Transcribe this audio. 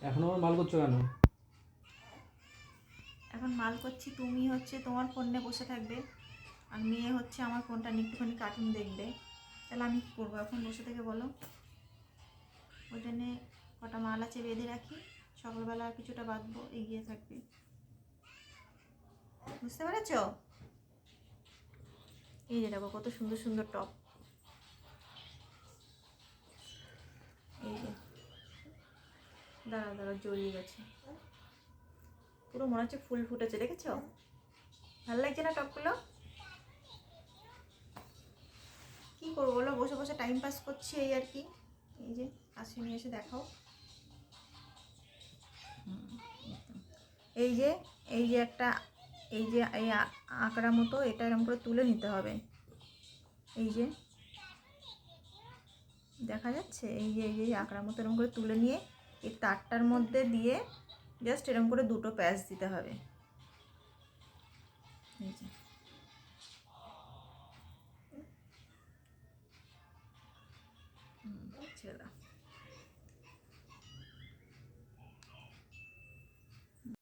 এখন আমার মাল করছো কেন? এখন মাল করছি, তুমি হচ্ছে তোমার ফোন নিয়ে বসে থাকবে, আর মেয়ে হচ্ছে আমার ফোনটা নিয়ে একটুখানি কার্টুন দেখবে। তাহলে আমি কী করবো এখন বসে থেকে বলো? ওই জন্যে কটা মাল আছে বেঁধে রাখি, সকালবেলা কিছুটা বাঁধবো, এগিয়ে থাকবে। বুঝতে পেরেছ? এই যে দেখো কত সুন্দর সুন্দর টপ, এই যে দাঁড়াও দাঁড়াও জড়িয়ে গেছে, পুরো মনে হচ্ছে ফুল ফুটেছে, দেখেছো? ভালো লাগছে না টপগুলো? কী করবো বলো, বসে বসে টাইম পাস করছি এই আর কি। এই যে আসে নিয়ে এসে দেখাও। এই যে এই যে একটা, এই যে এই আঁকড়া মতো, এটা এরকম করে তুলে নিতে হবে। এই যে দেখা যাচ্ছে, এই যে এই আঁকড়ার মতো এরকম করে তুলে নিয়ে এই তারটার মধ্যে দিয়ে জাস্ট এরকম করে দুটো প্যাচ দিতে হবে। এই যে ছেড়ে দাও।